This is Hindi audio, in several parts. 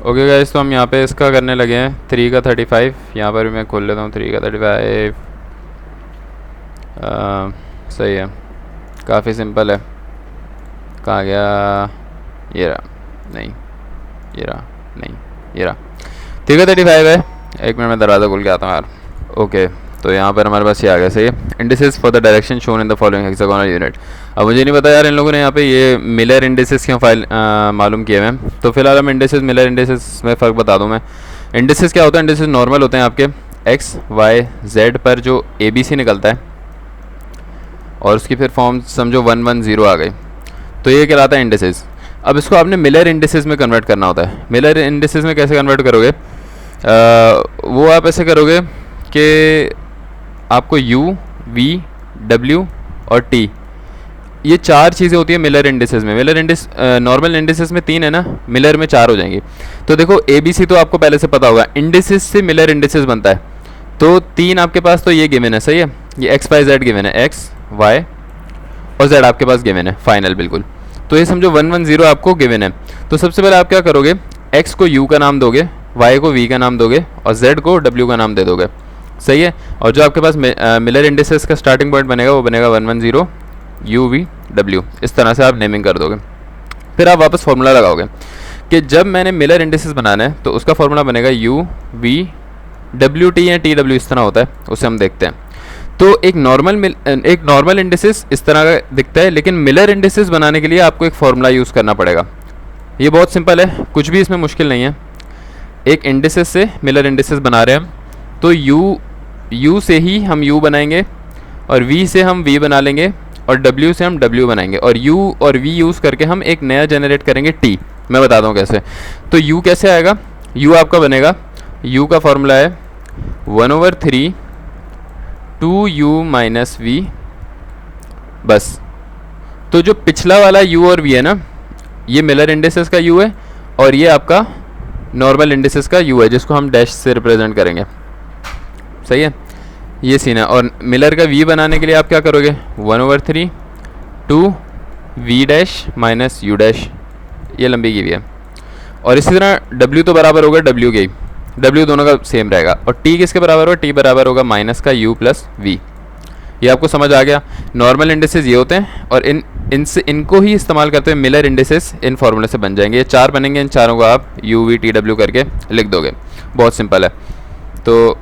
ओके गाइस, तो हम यहाँ पे इसका करने लगे हैं 3 का 35। यहाँ पर भी मैं खोल लेता हूँ 3 का 35। सही है, काफ़ी सिंपल है। कहाँ गया? ये रहा, नहीं ये रहा, नहीं ये रहा। 3 का 35 है। एक मिनट में दरवाज़ा खोल के आता हूँ यार। ओके, तो यहाँ पर हमारे पास ये आ गया। सही है, indices for the direction shown in the following hexagonal unit. अब मुझे नहीं पता यार इन लोगों ने यहाँ पे ये मिलर इंडिसेस क्यों मालूम किए हुए हैं। तो फिलहाल हम इंडिसेस मिलर इंडिसेस में फ़र्क बता दूँ मैं। इंडिसेस क्या होता है? इंडिसेस नॉर्मल होते हैं आपके एक्स वाई जेड पर जो ABC निकलता है और उसकी फिर फॉर्म समझो 1 1 0 आ गई, तो ये कहलाता है इंडिसेस। अब इसको आपने मिलर इंडिसेस में कन्वर्ट करना होता है। मिलर इंडिसेस में कैसे कन्वर्ट करोगे? वो आप ऐसे करोगे कि आपको U, V, W और T, ये 4 चीज़ें होती है मिलर इंडिसेस में। मिलर इंडिस नॉर्मल इंडिसेस में 3 है ना, मिलर में 4 हो जाएंगी। तो देखो ABC तो आपको पहले से पता होगा, इंडिसेस से मिलर इंडिसेस बनता है। तो 3 आपके पास तो ये गिवन है। सही है, ये X Y Z गिवन है, X Y और Z आपके पास गिवन है फाइनल बिल्कुल। तो ये समझो 1 1 0 आपको गिवन है। तो सबसे पहले आप क्या करोगे? X को U का नाम दोगे, Y को V का नाम दोगे और Z को W का नाम दे दोगे। सही है, और जो आपके पास मिलर इंडिसेस का स्टार्टिंग पॉइंट बनेगा वो बनेगा 1 1 0 U V W। इस तरह से आप नेमिंग कर दोगे। फिर आप वापस फॉर्मूला लगाओगे कि जब मैंने मिलर इंडिसेस बनाना है तो उसका फॉर्मूला बनेगा U V W T या T W, इस तरह होता है, उसे हम देखते हैं। तो एक नॉर्मल इंडिसेस इस तरह का दिखता है, लेकिन मिलर इंडिसेस बनाने के लिए आपको एक फॉर्मूला यूज़ करना पड़ेगा। ये बहुत सिंपल है, कुछ भी इसमें मुश्किल नहीं है। एक इंडिसेस से मिलर इंडिसेस बना रहे हैं हम, तो U से ही हम U बनाएंगे और V से हम V बना लेंगे और W से हम W बनाएंगे और U और V यूज़ करके हम एक नया जनरेट करेंगे T। मैं बताता हूँ कैसे। तो U कैसे आएगा? U आपका बनेगा, U का फॉर्मूला है 1/3 2U माइनस V, बस। तो जो पिछला वाला U और V है ना, ये मिलर इंडिसेस का U है और ये आपका नॉर्मल इंडिसेस का U है, जिसको हम डैश से रिप्रेजेंट करेंगे। सही है, ये सीन है। और मिलर का V बनाने के लिए आप क्या करोगे? 1/3 2V dash minus U dash, ये लंबी की हुई है। और इसी तरह W तो बराबर होगा W के, W दोनों का सेम रहेगा। और T किसके बराबर होगा? T बराबर होगा माइनस का U प्लस V। ये आपको समझ आ गया। नॉर्मल इंडिसेस ये होते हैं और इनको ही इस्तेमाल करते हुए मिलर इंडिसेस इन फॉर्मूले से बन जाएंगे। ये 4 बनेंगे, इन चारों को आप U V T W करके लिख दोगे। बहुत सिंपल है। तो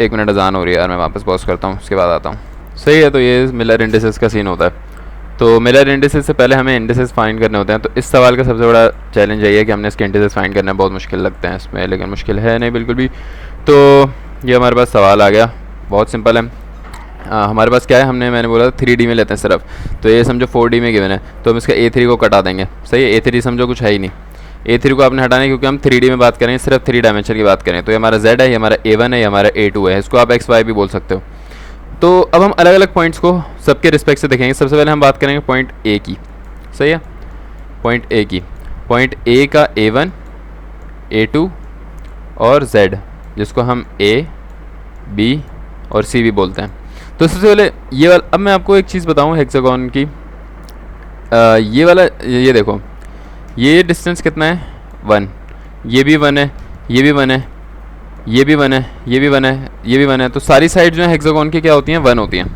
1 मिनट अजान हो रही है यार, मैं वापस पॉज करता हूँ, उसके बाद आता हूँ। सही है, तो ये मिलर इंडिसेस का सीन होता है। तो मिलर इंडिसेस से पहले हमें इंडिसेस फाइंड करने होते हैं। तो इस सवाल का सबसे बड़ा चैलेंज यही है कि हमने इसके इंडिसेस फाइंड करना बहुत मुश्किल लगते हैं इसमें, लेकिन मुश्किल है नहीं बिल्कुल भी। तो ये हमारे पास सवाल आ गया, बहुत सिंपल है। हमारे पास क्या है, मैंने बोला था 3D में लेते हैं सिर्फ। तो ये समझो 4D में गिवन है, तो हम इसका A3 को कटा देंगे। सही है, A3 समझो कुछ है ही नहीं। A3 को आपने हटाना है क्योंकि हम 3D में बात करें, सिर्फ 3 डायमेंशन की बात करें। तो ये हमारा Z है, ये हमारा A1 है, ये हमारा A2 है। इसको आप XY भी बोल सकते हो। तो अब हम अलग अलग पॉइंट्स को सबके रिस्पेक्ट से देखेंगे। सबसे पहले हम बात करेंगे पॉइंट A की। सही है, पॉइंट A की। पॉइंट A का A1 A2 और Z, जिसको हम A B और C भी बोलते हैं। तो सबसे पहले ये वाला, अब मैं आपको एक चीज़ बताऊँ हेक्सागोन की। ये वाला, ये देखो, ये डिस्टेंस कितना है? 1। ये भी 1 है, ये भी 1 है, ये भी 1 है, ये भी 1 है, ये भी 1 है। तो सारी साइड जो है हेक्सागोन की क्या होती हैं? 1 होती हैं।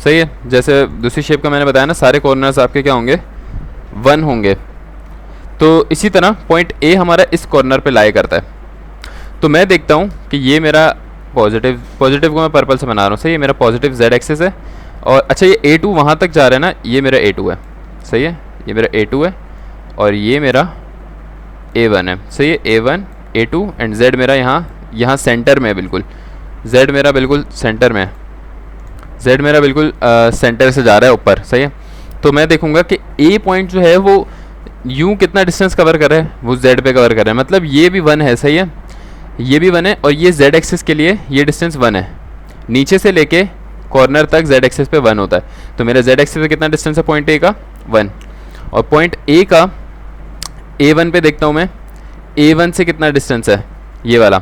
सही है, जैसे दूसरी शेप का मैंने बताया ना, सारे कॉर्नर्स आपके क्या होंगे? 1 होंगे। तो इसी तरह पॉइंट A हमारा इस कॉर्नर पे लाई करता है। तो मैं देखता हूँ कि ये मेरा पॉजिटिव को मैं पर्पल से बना रहा हूँ। सही है, मेरा पॉजिटिव Z एक्सिस है। और अच्छा, ये A2 वहाँ तक जा रहा है ना, ये मेरा A2 है। सही है, ये मेरा A2 है और ये मेरा A1 है। सही है, A1 A2 एंड Z मेरा यहाँ सेंटर में है बिल्कुल। Z मेरा बिल्कुल सेंटर में है। Z मेरा बिल्कुल सेंटर से जा रहा है ऊपर। सही है, तो मैं देखूंगा कि A पॉइंट जो है वो यूँ कितना डिस्टेंस कवर कर रहा है? वो Z पे कवर कर रहा है, मतलब ये भी 1 है। सही है, ये भी 1 है और ये Z एक्सिस के लिए ये डिस्टेंस 1 है। नीचे से लेके कॉर्नर तक Z एक्सिस पे 1 होता है। तो मेरा Z एक्सिस पे कितना डिस्टेंस है पॉइंट A का? 1। और पॉइंट A का A1 पे देखता हूँ मैं, A1 से कितना डिस्टेंस है? ये वाला।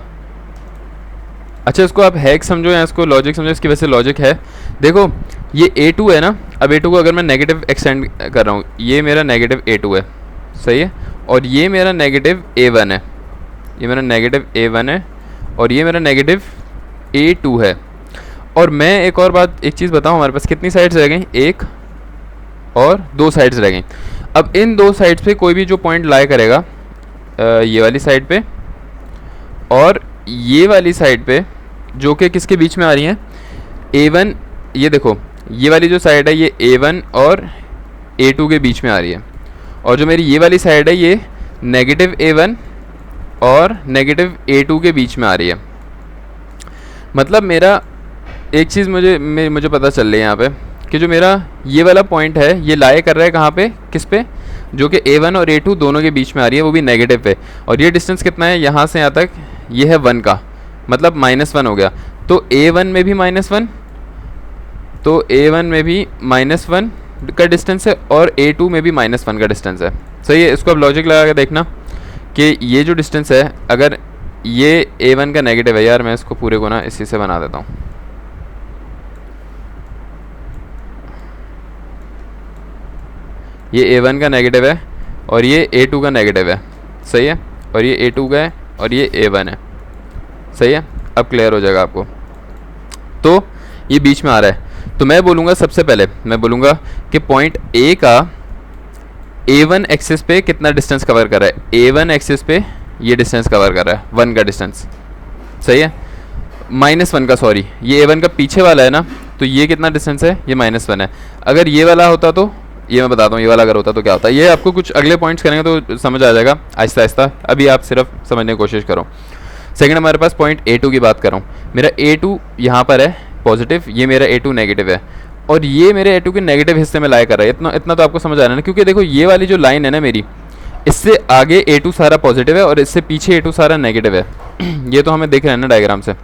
अच्छा, इसको आप हैक समझो या इसको लॉजिक समझो, इसकी वजह से लॉजिक है। देखो, ये A2 है ना, अब A2 को अगर मैं नेगेटिव एक्सटेंड कर रहा हूँ, ये मेरा नेगेटिव A2 है। सही है, और ये मेरा नेगेटिव A1 है। ये मेरा नेगेटिव A1 है और ये मेरा नेगेटिव A2 है। और मैं एक और बात, एक चीज़ बताऊँ, हमारे पास कितनी साइड्स रह गई, एक और दो साइड्स रह गई। अब इन दो साइड्स पे कोई भी जो पॉइंट लाई करेगा ये वाली साइड पे और ये वाली साइड पे, जो कि किसके बीच में आ रही है, A1, ये देखो ये वाली जो साइड है ये A1 और A2 के बीच में आ रही है, और जो मेरी ये वाली साइड है ये नेगेटिव A1 और नेगेटिव A2 के बीच में आ रही है। मतलब मेरा एक चीज़ मुझे पता चल रही है यहाँ पे कि जो मेरा ये वाला पॉइंट है ये लाई कर रहा है कहाँ पे, किस पे, जो कि A1 और A2 दोनों के बीच में आ रही है, वो भी नेगेटिव पे। और ये डिस्टेंस कितना है यहाँ से यहाँ तक, ये है 1 का, मतलब -1 हो गया। तो A1 में भी -1, तो A1 में भी -1 का डिस्टेंस है और A2 में भी -1 का डिस्टेंस है। सही है। इसको अब लॉजिक लगा के देखना कि ये जो डिस्टेंस है, अगर ये A1 का नेगेटिव है, यार मैं इसको पूरे को ना इसी से बना देता हूँ, ये A1 का नेगेटिव है और ये A2 का नेगेटिव है। सही है। और ये A2 का है और ये A1 है। सही है। अब क्लियर हो जाएगा आपको। तो ये बीच में आ रहा है, तो मैं बोलूँगा, सबसे पहले मैं बोलूँगा कि पॉइंट A का A1 एक्सिस पे कितना डिस्टेंस कवर कर रहा है, A1 एक्सिस पे ये डिस्टेंस कवर कर रहा है 1 का डिस्टेंस। सही है। -1 का, सॉरी, ये A1 का पीछे वाला है ना, तो ये कितना डिस्टेंस है, ये -1 है। अगर ये वाला होता तो, ये मैं बताता हूँ, ये वाला अगर होता तो क्या होता है, ये आपको कुछ अगले पॉइंट्स करेंगे तो समझ आ जाएगा आहिस्ता आहिस्ता, अभी आप सिर्फ समझने की कोशिश करो। सेकंड हमारे पास पॉइंट A2 की बात कर रहा हूँ, मेरा A2 यहाँ पर है पॉजिटिव, ये मेरा A2 नेगेटिव है, और ये मेरे A2 के नेगेटिव हिस्से में लाई कर रहा है। इतना इतना तो आपको समझ आ रहा है ना, क्योंकि देखो ये वाली जो लाइन है ना मेरी, इससे आगे A2 सारा पॉजिटिव है और इससे पीछे A2 सारा नेगेटिव है। ये तो हमें देख रहे हैं ना डायग्राम से।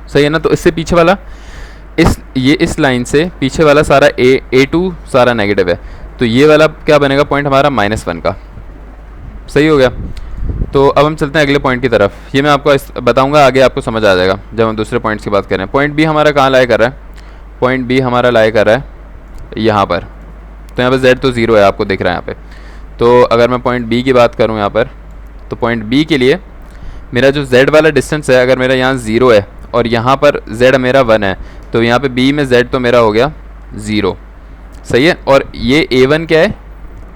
सही है ना। तो इससे पीछे वाला, इस लाइन से पीछे वाला सारा A2 सारा नेगेटिव है, तो ये वाला क्या बनेगा पॉइंट हमारा -1 का। सही हो गया। तो अब हम चलते हैं अगले पॉइंट की तरफ। ये मैं आपको बताऊंगा आगे, आपको समझ आ जाएगा जब हम दूसरे पॉइंट्स की बात करें। पॉइंट बी हमारा कहाँ लाई कर रहा है, पॉइंट बी हमारा लाई कर रहा है यहाँ पर। तो यहाँ पर z तो 0 है, आपको दिख रहा है यहाँ पे। तो अगर मैं पॉइंट बी की बात करूँ यहाँ पर, तो पॉइंट बी के लिए मेरा जो z वाला डिस्टेंस है, अगर मेरा यहाँ 0 है और यहाँ पर z मेरा 1 है, तो यहाँ पे b में z तो मेरा हो गया 0। सही है। और ये A1 क्या है,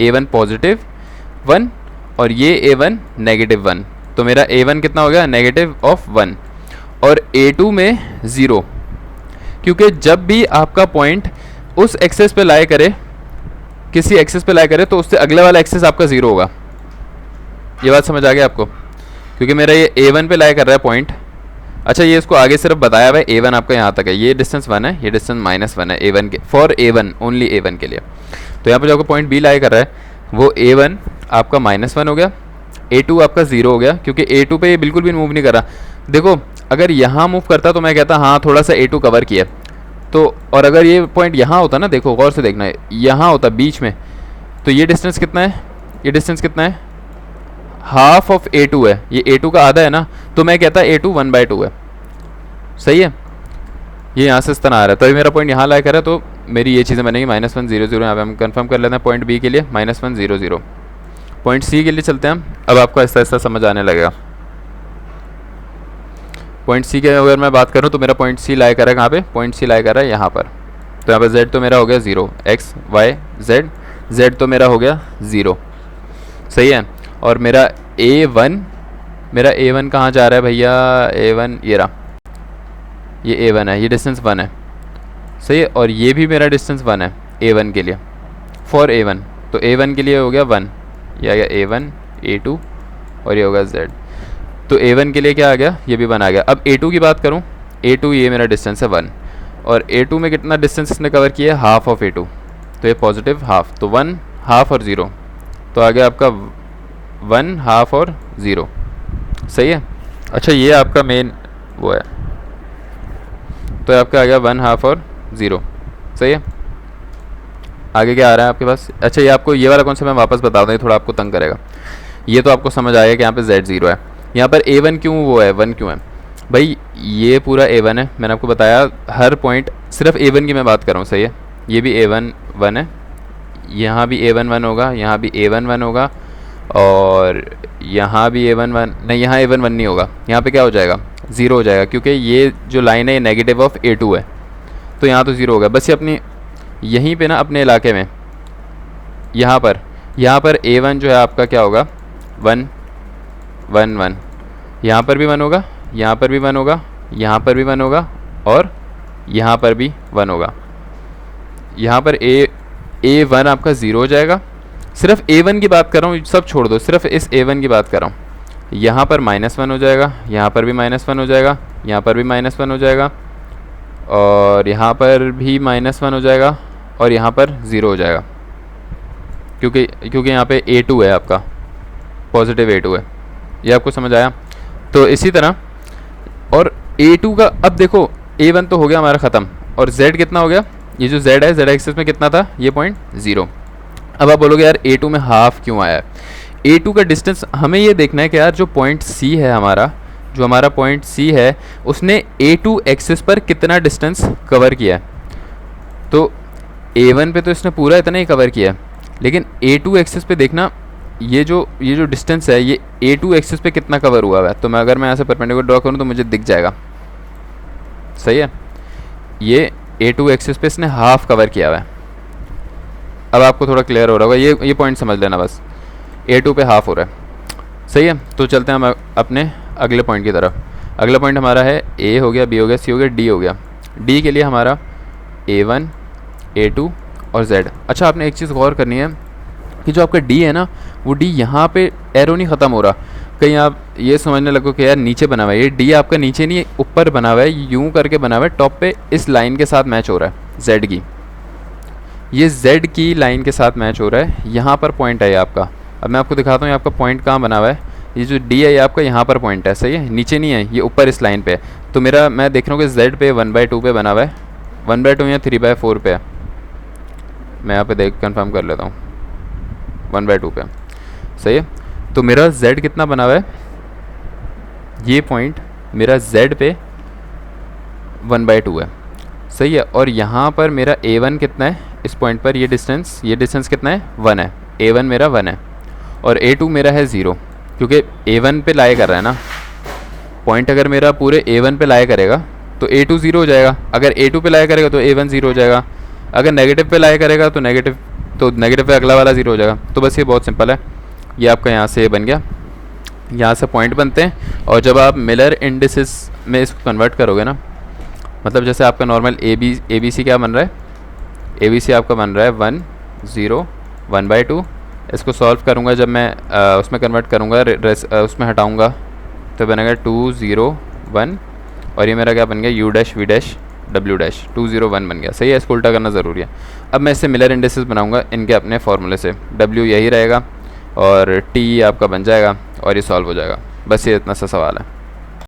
A1 पॉजिटिव 1 और ये A1 नेगेटिव 1, तो मेरा A1 कितना हो गया, -1 और A2 में 0, क्योंकि जब भी आपका पॉइंट उस एक्सेस पे लाई करे, किसी एक्सेस पे लाई करे, तो उससे अगले वाला एक्सेस आपका 0 होगा। ये बात समझ आ गई आपको, क्योंकि मेरा ये A1 पे लाई कर रहा है पॉइंट। अच्छा, ये इसको आगे सिर्फ बताया हुआ है, A1 आपका यहाँ तक है, ये डिस्टेंस 1 है, ये डिस्टेंस -1 है A1 के, फॉर A1 ओनली, A1 के लिए। तो यहाँ पर जो आपको पॉइंट बी लाई कर रहा है, वो A1 आपका -1 हो गया, A2 आपका 0 हो गया, क्योंकि A2 पे ये बिल्कुल भी मूव नहीं कर रहा। देखो, अगर यहाँ मूव करता तो मैं कहता हाँ थोड़ा सा A2 कवर किया, तो और अगर ये पॉइंट यहाँ होता ना, देखो गौर से देखना है, यहाँ होता बीच में, तो ये डिस्टेंस कितना है, ये डिस्टेंस कितना है, हाफ ऑफ A2 है, ये A2 का आधा है ना, तो मैं कहता A2 1/2 है। सही है। ये यहाँ से इस तरह आ रहा है, तो अभी मेरा पॉइंट यहाँ लाई कर रहा है, तो मेरी ये चीज़ें बनेगी -1 0 0। यहाँ पे हम कंफर्म कर लेते हैं पॉइंट बी के लिए -1 0 0। पॉइंट सी के लिए चलते हैं हम, अब आपको ऐसा ऐसा समझ आने लगेगा। पॉइंट सी के अगर मैं बात करूँ तो मेरा पॉइंट सी लाई कर रहा है कहाँ पे, पॉइंट सी लाई कर रहा है यहाँ पर। तो यहाँ पर z तो मेरा हो गया 0, x y z, z तो मेरा हो गया 0। सही है। और मेरा A1 कहाँ जा रहा है भैया, A1 ये रहा, ये A1 है, ये डिस्टेंस 1 है। सही है। और ये भी मेरा डिस्टेंस 1 है A1 के लिए, फॉर A1। तो A1 के लिए हो गया 1, ये आ गया A1 A2 और ये होगा Z। तो A1 के लिए क्या आ गया, ये भी 1 आ गया। अब A2 की बात करूँ, A2 ये मेरा डिस्टेंस है 1, और A2 में कितना डिस्टेंस इसने कवर किया है, हाफ ऑफ A2, तो ये पॉजिटिव हाफ, तो 1 हाफ और 0, तो आ गया आपका 1 हाफ और 0। सही है। अच्छा, ये आपका मेन वो है, तो आपका आ गया 1 हाफ और 0। सही है। आगे क्या आ रहा है आपके पास, अच्छा ये आपको ये वाला कौन सा मैं वापस बता दूँ, ये थोड़ा आपको तंग करेगा। ये तो आपको समझ आएगा कि यहाँ पे Z 0 है, यहाँ पर A1 क्यों वो है, 1 क्यों है भाई, ये पूरा A1 है, मैंने आपको बताया हर पॉइंट सिर्फ A1 की मैं बात कर रहा हूँ। सही है। ये भी A1 1 है, यहाँ भी A1 1 होगा, यहाँ भी A1 1 होगा, और यहाँ भी A1 1 नहीं, यहाँ A1 1 नहीं होगा, यहाँ पे क्या हो जाएगा, 0 हो जाएगा, क्योंकि ये जो लाइन है ये नेगेटिव ऑफ A2 है, तो यहाँ तो 0 होगा। बस ये अपनी यहीं पे ना अपने इलाके में यहाँ पर A1 जो है आपका क्या होगा, 1 1 1, यहाँ पर भी 1 होगा, यहाँ पर भी 1 होगा, यहाँ पर भी 1 होगा, और यहाँ पर भी 1 होगा। यहाँ पर A1 आपका 0 हो जाएगा। सिर्फ A1 की बात कर रहा हूँ, सब छोड़ दो, सिर्फ इस A1 की बात कर रहा हूँ। यहाँ पर -1 हो जाएगा, यहाँ पर भी -1 हो जाएगा, यहाँ पर भी -1 हो जाएगा, और यहाँ पर भी -1 हो जाएगा, और यहाँ पर 0 हो जाएगा, क्योंकि यहाँ पे A2 है आपका, पॉजिटिव A2 है। ये आपको समझ आया? तो इसी तरह, और A2 का अब देखो, A1 तो हो गया हमारा ख़त्म, और Z कितना हो गया, ये जो Z है Z एक्सिस में कितना था, ये 0.0। अब आप बोलोगे यार A2 में हाफ क्यों आया है? A2 का डिस्टेंस हमें ये देखना है कि यार जो पॉइंट C है हमारा, जो हमारा पॉइंट C है, उसने A2 एक्सिस पर कितना डिस्टेंस कवर किया है। तो A1 पे तो इसने पूरा इतना ही कवर किया है, लेकिन A2 एक्सिस पे देखना, ये जो डिस्टेंस है ये A2 एक्सिस पे कितना कवर हुआ है। तो मैं अगर यहाँ से परपेंडिकुलर ड्रॉ करूँ तो मुझे दिख जाएगा, सही है, ये A2 एक्सिस पे इसने हाफ कवर किया हुआ है। अब आपको थोड़ा क्लियर हो रहा होगा, ये पॉइंट समझ लेना बस, A2 पे हाफ हो रहा है, सही है। तो चलते हैं हम अपने अगले पॉइंट की तरफ। अगला पॉइंट हमारा है A हो गया, B हो गया, C हो गया, D हो गया। D के लिए हमारा A1 A2 और Z। अच्छा, आपने एक चीज़ गौर करनी है कि जो आपका D है ना, वो D यहाँ पे एरो नहीं ख़त्म हो रहा। कहीं आप ये समझने लगो कि यार नीचे बना हुआ है, ये D आपका नीचे नहीं ऊपर बना हुआ है, यूं करके बना हुआ है, टॉप पे इस लाइन के साथ मैच हो रहा है, Z की, ये Z की लाइन के साथ मैच हो रहा है। यहाँ पर पॉइंट है ये आपका। अब मैं आपको दिखाता हूँ ये आपका पॉइंट कहाँ बना हुआ है। ये जो D है ये आपका यहाँ पर पॉइंट है, सही है, नीचे नहीं है, ये ऊपर इस लाइन पे है। तो मैं देख रहा हूँ कि Z पे 1/2 पे बना हुआ है, 1/2 या 3/4 पे है। मैं यहाँ पे देख कंफर्म कर लेता हूँ, 1/2 पे, सही है। तो मेरा Z कितना बना हुआ है, ये पॉइंट मेरा Z पे 1/2 है, सही है। और यहाँ पर मेरा A1 कितना है, इस पॉइंट पर ये डिस्टेंस कितना है, 1 है। A1 मेरा 1 है, और A2 मेरा है 0, क्योंकि A1 पे लाए कर रहा है ना पॉइंट। अगर मेरा पूरे A1 पे लाए करेगा तो A2 0 हो जाएगा, अगर A2 पे लाए करेगा तो A1 0 हो जाएगा, अगर नेगेटिव पे लाए करेगा तो नेगेटिव पे अगला वाला 0 हो जाएगा। तो बस ये बहुत सिंपल है, ये आपका यहाँ से बन गया, यहाँ से पॉइंट बनते हैं। और जब आप मिलर इंडिसेस में इसको कन्वर्ट करोगे ना, मतलब जैसे आपका नॉर्मल ए बी सी क्या बन रहा है, ए बी सी आपका बन रहा है 1 0 1/2। इसको सॉल्व करूँगा जब मैं उसमें कन्वर्ट करूँगा, उसमें हटाऊँगा तो बनेगा 2 0 1, और ये मेरा क्या बन गया, U dash V dash W dash 2 0 1 बन गया, सही है। इसको उल्टा करना ज़रूरी है। अब मैं इससे मिलर इंडिसेस बनाऊँगा इनके अपने फॉर्मूले से, W यही रहेगा और T आपका बन जाएगा और ये सॉल्व हो जाएगा। बस ये इतना सा सवाल है।